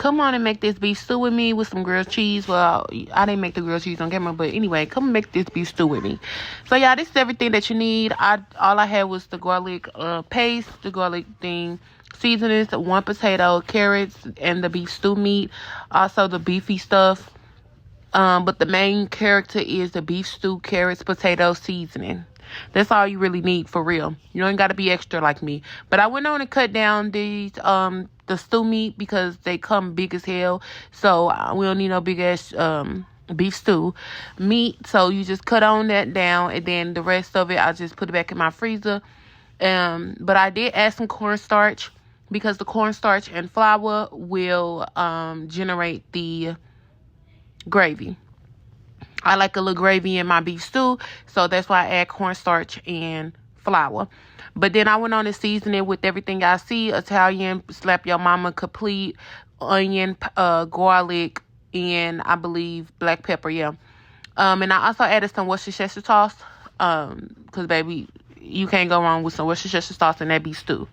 come on and make this beef stew with me with some grilled cheese. Well, I didn't make the grilled cheese on camera, but anyway, come make this beef stew with me. So yeah, this is everything that you need. All I had was the garlic paste, the garlic thing, seasonings, 1 potato, carrots, and the beef stew meat. Also the beefy stuff. But the main character is the beef stew, carrots, potato, seasoning. That's all you really need for real. You ain't got to be extra like me. But I went on and cut down these the stew meat because they come big as hell. So we don't need no big ass beef stew meat. So you just cut on that down, and then the rest of it I just put it back in my freezer. But I did add some cornstarch because the cornstarch and flour will generate the gravy. I like a little gravy in my beef stew, so that's why I add cornstarch and flour. But then I went on to season it with everything I see: Italian, slap your mama, complete, onion, garlic, and I believe black pepper. Yeah. And I also added some Worcestershire sauce, because baby, you can't go wrong with some Worcestershire sauce in that beef stew.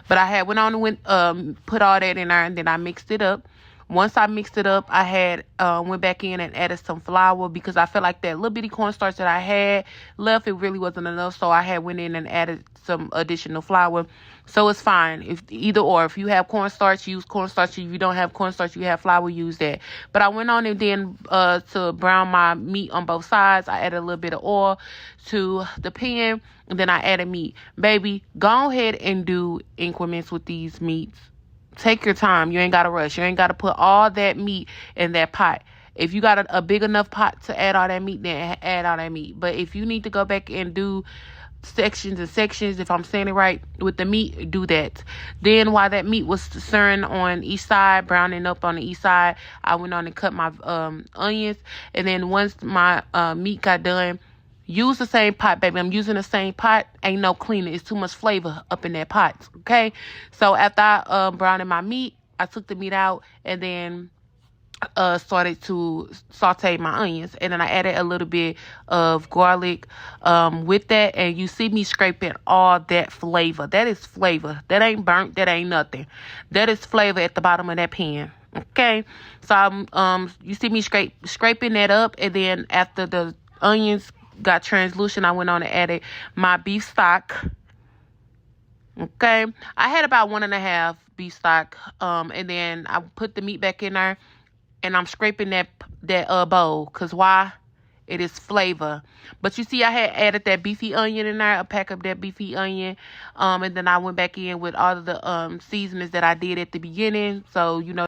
But I went on and put all that in there, and then I mixed it up. Once I mixed it up, I had went back in and added some flour because I felt like that little bitty cornstarch that I had left, it really wasn't enough. So I went in and added some additional flour. So it's fine. If you have cornstarch, use cornstarch. If you don't have cornstarch, you have flour, use that. But I went on and then to brown my meat on both sides, I added a little bit of oil to the pan, and then I added meat. Baby, go ahead and do increments with these meats. Take your time. You ain't got to rush. You ain't got to put all that meat in that pot. If you got a big enough pot to add all that meat, then add all that meat. But if you need to go back and do sections and sections, if I'm saying it right, with the meat, do that. Then while that meat was stirring on each side, browning up on the east side, I went on and cut my onions. And then once my meat got done, use the same pot, baby. I'm using the same pot. Ain't no cleaning. It's too much flavor up in that pot, okay? So after I browned my meat, I took the meat out and then started to saute my onions. And then I added a little bit of garlic with that. And you see me scraping all that flavor. That is flavor. That ain't burnt. That ain't nothing. That is flavor at the bottom of that pan, okay? So you see me scraping that up. And then after the onions got translucent, I went on and added my beef stock. Okay, I had about 1.5 beef stock, and then I put the meat back in there, and I'm scraping that bowl, because why? It is flavor. But you see, I had added that beefy onion in there, a pack of that beefy onion, and then I went back in with all of the seasonings that I did at the beginning. So, you know,